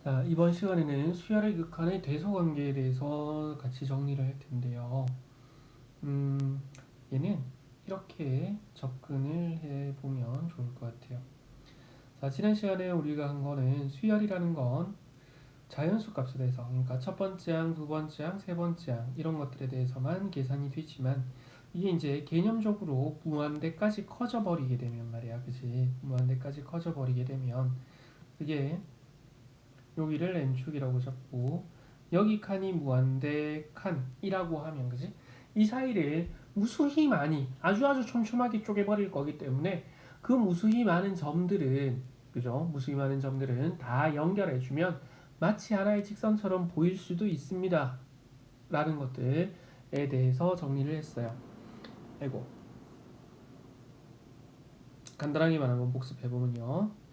자, 이번 시간에는 수열의 극한의 대소관계에 대해서 같이 정리를 할 텐데요. 얘는 이렇게 접근을 해보면 좋을 것 같아요. 자, 지난 시간에 우리가 한 거는 수열이라는 건 자연수 값에 대해서, 그러니까 첫 번째 항, 두 번째 항, 세 번째 항 이런 것들에 대해서만 계산이 되지만 이게 이제 개념적으로 무한대까지 커져 버리게 되면 말이야, 그지? 무한대까지 커져 버리게 되면 그게 여기를 n축이라고 잡고 여기 칸이 무한대 칸이라고 하면 그지? 이 사이를 무수히 많이 아주 촘촘하게 쪼개버릴 거기 때문에 그 무수히 많은 점들은 그죠? 무수히 많은 점들은 다 연결해주면 마치 하나의 직선처럼 보일 수도 있습니다. 라는 것들에 대해서 정리를 했어요. 아이고 간단하게만 한번 복습해보면요.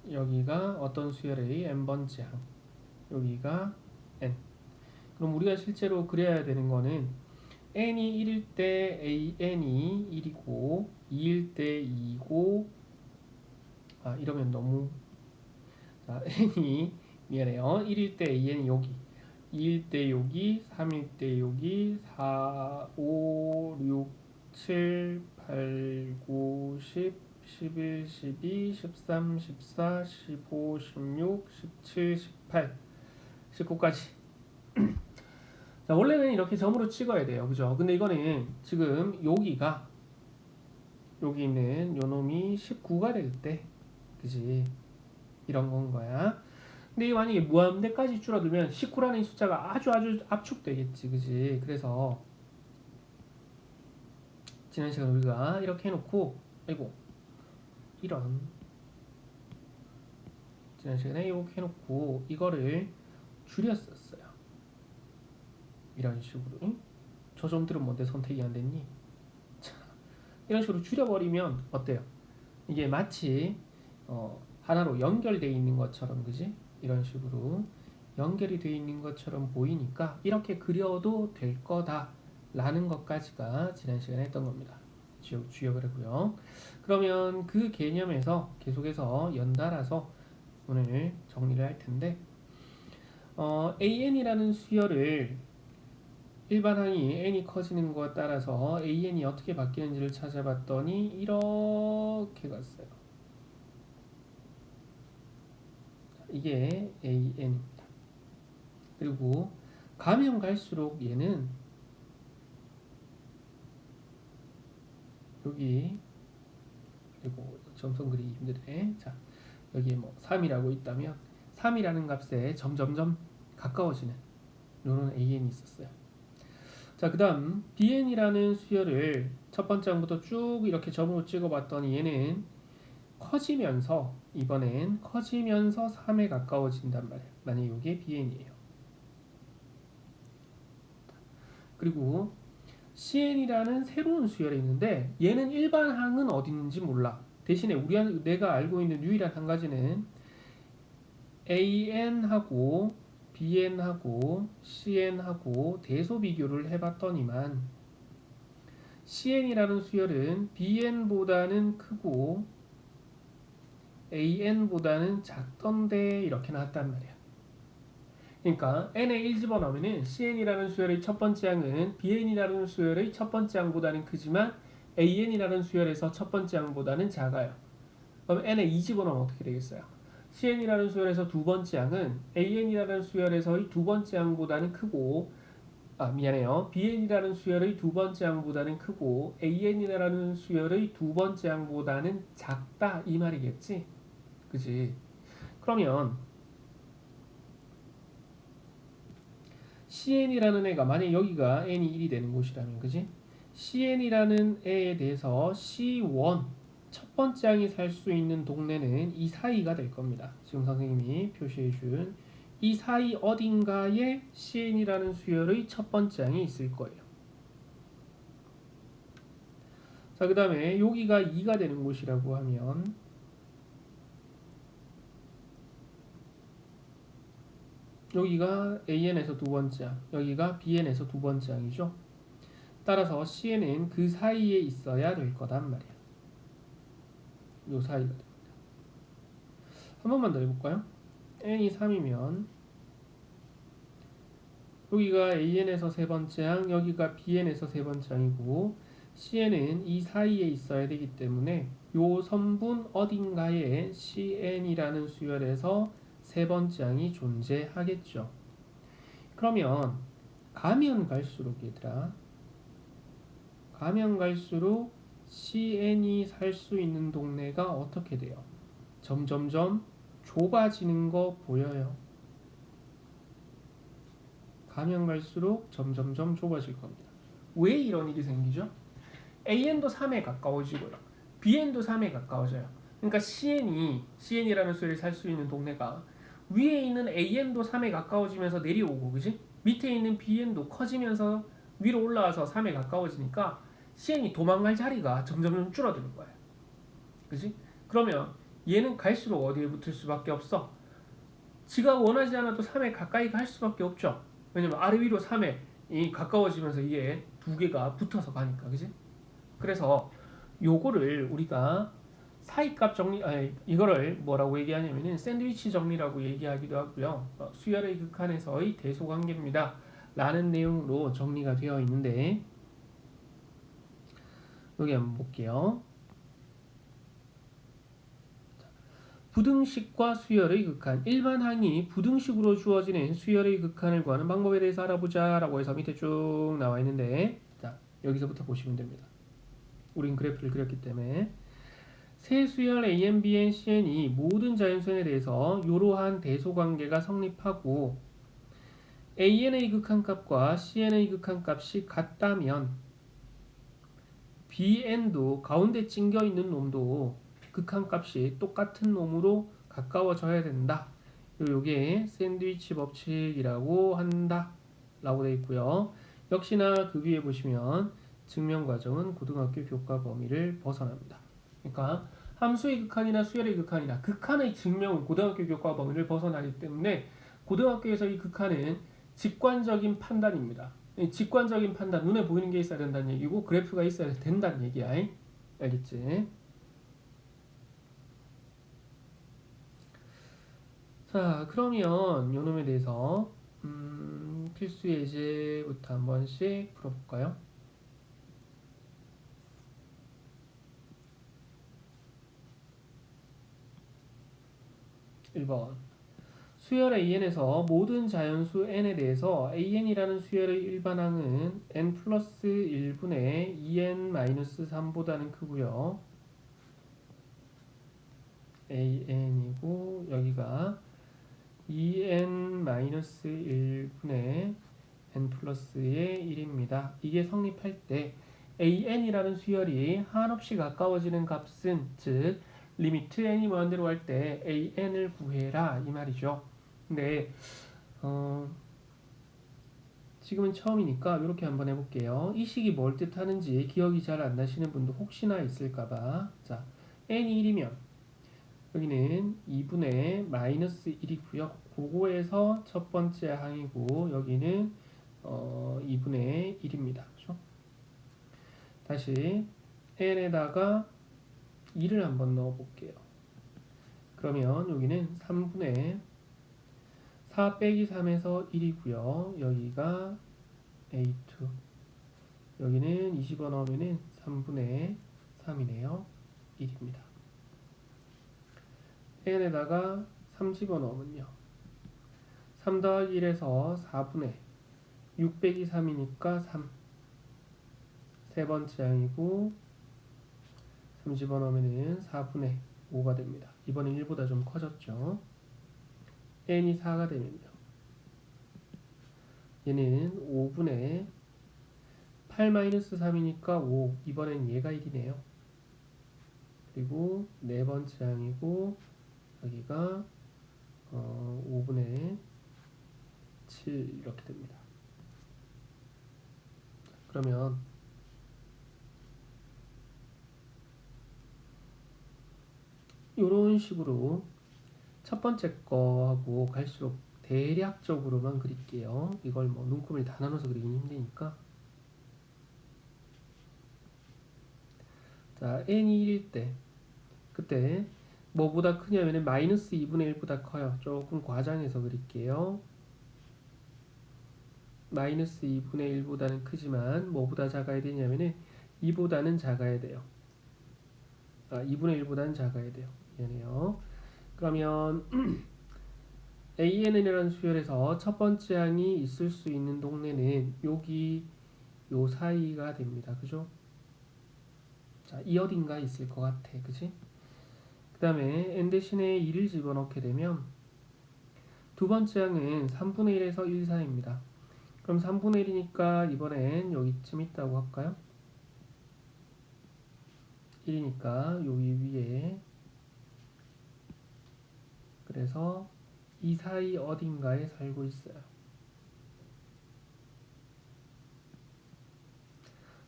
여기가 어떤 수열의 n번째 항 여기가 n. 그럼 우리가 실제로 그려야 되는 거는 n이 1일 때 an이 1이고 2일 때 2고 이러면 너무 자, n이 미안해요. 1일 때 an이 여기 2일 때 여기 3일 때 여기 4, 5, 6, 7, 8, 9, 10, 11, 12, 13, 14, 15, 16, 17, 18, 19까지. 자, 원래는 이렇게 점으로 찍어야 돼요. 그죠? 근데 이거는 지금 여기 있는 요 놈이 19가 될 때, 그지? 이런 건 거야. 근데 만약에 무한대까지 줄어들면 19라는 이 숫자가 아주 압축되겠지, 그지? 그래서 지난 시간 우리가 이렇게 해놓고, 아이고, 이런 지난 시간에 이렇게 해놓고 이거를 줄였었어요. 이런 식으로. 응? 저 점들은 뭔데 선택이 안 됐니? 자, 이런 식으로 줄여버리면 어때요? 이게 마치 하나로 연결되어 있는 것처럼, 그지? 이런 식으로 연결이 되어 있는 것처럼 보이니까 이렇게 그려도 될 거다 라는 것까지가 지난 시간에 했던 겁니다. 주역을 하고요. 그러면 그 개념에서 계속해서 연달아서 오늘 정리를 할 텐데 an이라는 수열을 일반항이 n이 커지는 것에 따라서 an이 어떻게 바뀌는지를 찾아봤더니 이렇게 갔어요. 이게 an입니다. 그리고 가면 갈수록 얘는 여기 그리고 점선 그리기 힘드네. 자, 여기에 뭐 3이라고 있다면 3이라는 값에 점점점 가까워지는 이런 an이 있었어요. 자, 그 다음 bn이라는 수열을 첫 번째 항부터 쭉 이렇게 점으로 찍어봤더니 얘는 커지면서 이번엔 커지면서 3에 가까워진단 말이에요. 만약에 이게 bn이에요. 그리고 cn이라는 새로운 수열이 있는데 얘는 일반 항은 어디 있는지 몰라. 대신에 내가 알고 있는 유일한 한 가지는 an하고 bn하고 cn하고 대소 비교를 해봤더니만 cn이라는 수열은 bn보다는 크고 an보다는 작던데 이렇게 나왔단 말이야. 그러니까 n에 1 집어넣으면 cn이라는 수열의 첫 번째 항은 bn이라는 수열의 첫 번째 항보다는 크지만 an이라는 수열에서 첫 번째 항보다는 작아요. 그럼 n에 2 집어넣으면 어떻게 되겠어요? cn이라는 수열에서 두 번째 항은 an이라는 수열에서의 두 번째 항보다는 크고 미안해요. bn이라는 수열의 두 번째 항보다는 크고 an이라는 수열의 두 번째 항보다는 작다 이 말이겠지? 그지? 그러면 cn이라는 애가 만약 여기가 n이 1이 되는 곳이라면 그지? cn이라는 애에 대해서 c1 첫 번째 항이 살 수 있는 동네는 이 사이가 될 겁니다. 지금 선생님이 표시해 준 이 사이 어딘가에 cn이라는 수열의 첫 번째 항이 있을 거예요. 자, 그 다음에 여기가 2가 되는 곳이라고 하면 여기가 an에서 두 번째 항, 여기가 bn에서 두 번째 항이죠. 따라서 Cn은 그 사이에 있어야 될 거단 말이야. 요 사이가 됩니다. 한 번만 더 해볼까요? n이 3이면 여기가 an에서 세 번째 항, 여기가 bn에서 세 번째 항이고 cn은 이 사이에 있어야 되기 때문에 요 선분 어딘가에 cn이라는 수열에서 세 번째 항이 존재하겠죠. 그러면 가면 갈수록 얘들아, 가면 갈수록 cn이 살 수 있는 동네가 어떻게 돼요? 점점점 좁아지는 거 보여요. 가면 갈수록 점점점 좁아질 겁니다. 왜 이런 일이 생기죠? AN도 3에 가까워지고요. BN도 3에 가까워져요. 그러니까 CN이라는 수를 살 수 있는 동네가 위에 있는 AN도 3에 가까워지면서 내려오고, 그지? 밑에 있는 BN도 커지면서 위로 올라와서 3에 가까워지니까 CN이 도망갈 자리가 점점 줄어드는 거예요. 그지? 그러면 얘는 갈수록 어디에 붙을 수밖에 없어? 지가 원하지 않아도 3에 가까이 갈 수밖에 없죠. 왜냐면 아래 위로 3에 가까워지면서 이게 두 개가 붙어서 가니까, 그지? 그래서 요거를 우리가 사이값 정리, 이거를 뭐라고 얘기하냐면은 샌드위치 정리라고 얘기하기도 하고요. 수열의 극한에서의 대소관계입니다. 라는 내용으로 정리가 되어 있는데, 여기 한번 볼게요. 부등식과 수열의 극한. 일반 항이 부등식으로 주어지는 수열의 극한을 구하는 방법에 대해서 알아보자 라고 해서 밑에 쭉 나와 있는데, 자, 여기서부터 보시면 됩니다. 우린 그래프를 그렸기 때문에 세 수열 AN, BN, CN이 모든 자연수에 대해서 이러한 대소관계가 성립하고 AN의 극한값과 CN의 극한값이 같다면 BN도 가운데 찡겨있는 놈도 극한값이 똑같은 놈으로 가까워져야 된다. 요게 샌드위치 법칙이라고 한다 라고 되어 있고요. 역시나 그 위에 보시면 증명과정은 고등학교 교과 범위를 벗어납니다. 그러니까 함수의 극한이나 수열의 극한이나 극한의 증명은 고등학교 교과 범위를 벗어나기 때문에 고등학교에서 이 극한은 직관적인 판단입니다. 직관적인 판단, 눈에 보이는 게 있어야 된다는 얘기고 그래프가 있어야 된다는 얘기야. 알겠지? 자, 그러면 요 놈에 대해서 필수 예제부터 한 번씩 풀어볼까요? 1번 수열 AN에서 모든 자연수 N에 대해서 AN이라는 수열의 일반항은 N 플러스 1분의 2N-3보다는 크고요. AN이고 여기가 2N-1분의 N 플러스의 1입니다. 이게 성립할 때 AN이라는 수열이 한없이 가까워지는 값은 즉 리미트 n이 무한대로 할 때 AN을 구해라 이 말이죠. 근데 지금은 처음이니까 이렇게 한번 해볼게요. 이 식이 뭘 뜻하는지 기억이 잘 안 나시는 분도 혹시나 있을까봐. 자, n이 1이면 여기는 2분의 마이너스 1이고요. 그거에서 첫 번째 항이고 여기는 2분의 1입니다. 그렇죠? 다시 n에다가 2를 한번 넣어 볼게요. 그러면 여기는 3분의 4 빼기 3에서 1이고요. 여기가 A2. 여기는 20원 넣으면 3분의 3이네요. 1입니다. n에다가 30원 넣으면요. 3 더하기 1에서 4분의 6 빼기 3이니까 3. 세 번째 항이고 30원 넣으면 4분의 5가 됩니다. 이번엔 1보다 좀 커졌죠. n이 4가 되면요. 얘는 5분의 8-3이니까 5. 이번엔 얘가 1이네요. 그리고 네 번째 항이고 여기가 5분의 7 이렇게 됩니다. 그러면 이런 식으로 첫 번째 거하고 갈수록 대략적으로만 그릴게요. 이걸 뭐 눈금을 다 나눠서 그리긴 힘드니까 자, n이 1일 때 그때 뭐보다 크냐면은 마이너스 2분의 1보다 커요. 조금 과장해서 그릴게요. 마이너스 2분의 1보다는 크지만 뭐보다 작아야 되냐면은 2보다는 작아야 돼요. 2분의 1보다는 작아야 돼요. 미안해요. 그러면 AN이라는 수열에서 첫 번째 항이 있을 수 있는 동네는 여기 요 사이가 됩니다. 그죠? 자, 이 어딘가 있을 것 같아. 그지? 그 다음에 n 대신에 2를 집어넣게 되면 두 번째 항은 3분의 1에서 1 사이입니다. 그럼 3분의 1이니까 이번엔 여기쯤 있다고 할까요? 1이니까 여기 위에 그래서 이 사이 어딘가에 살고 있어요.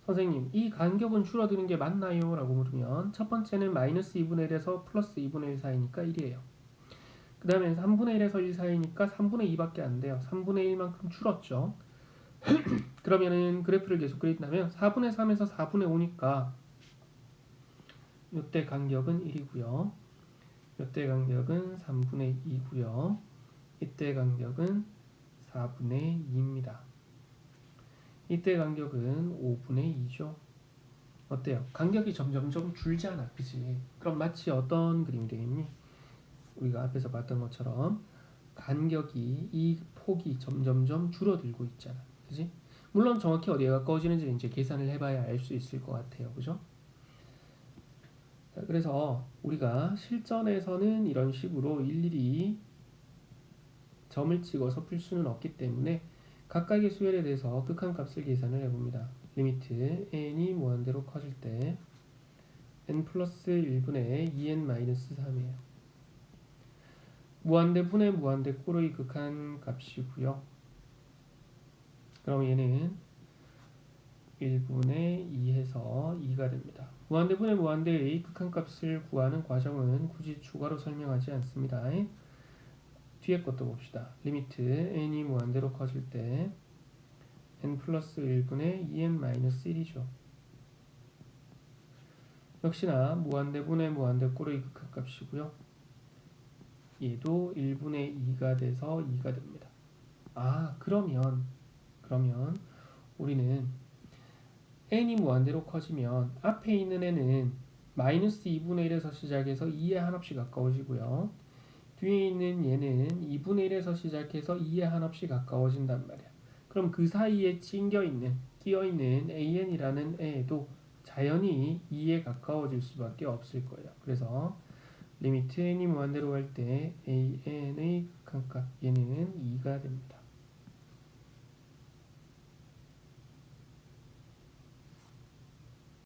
선생님, 이 간격은 줄어드는 게 맞나요? 라고 물으면 첫 번째는 마이너스 2분의 1에서 플러스 2분의 1 사이니까 1이에요. 그 다음에 3분의 1에서 1 사이니까 3분의 2밖에 안 돼요. 3분의 1만큼 줄었죠. 그러면은 그래프를 계속 그린다면 4분의 3에서 4분의 5니까 이때 간격은 1이고요. 이때 간격은 3분의 2고요. 이때 간격은 4분의 2입니다. 이때 간격은 5분의 2죠. 어때요? 간격이 점점점 줄잖아. 그치? 그럼 마치 어떤 그림이 되겠니? 우리가 앞에서 봤던 것처럼 간격이 이 폭이 점점점 줄어들고 있잖아. 그치? 물론 정확히 어디에 가까워지는지 이제 계산을 해봐야 알 수 있을 것 같아요. 그죠? 자, 그래서 우리가 실전에서는 이런 식으로 일일이 점을 찍어서 풀 수는 없기 때문에 각각의 수열에 대해서 극한값을 계산을 해봅니다. 리미트 n이 무한대로 커질 때 n 플러스 1분의 2n-3이에요. 무한대 분의 무한대 꼴의 극한값이고요. 그럼 얘는 1분의 2해서 2가 됩니다. 무한대 분의 무한대의 극한값을 구하는 과정은 굳이 추가로 설명하지 않습니다. 뒤에 것도 봅시다. 리미트 n이 무한대로 커질 때 n 플러스 1분의 2n-1이죠. 역시나 무한대 분의 무한대 꼴의 극한값이고요. 얘도 1분의 2가 돼서 2가 됩니다. 그러면 우리는 n이 무한대로 커지면 앞에 있는 n은 마이너스 2분의 1에서 시작해서 2에 한없이 가까워지고요. 뒤에 있는 얘는 2분의 1에서 시작해서 2에 한없이 가까워진단 말이야. 그럼 그 사이에 끼어있는 an이라는 애도 자연히 2에 가까워질 수밖에 없을 거예요. 그래서 리미트 n이 무한대로 갈 때 an의 극한값 얘는 2가 됩니다.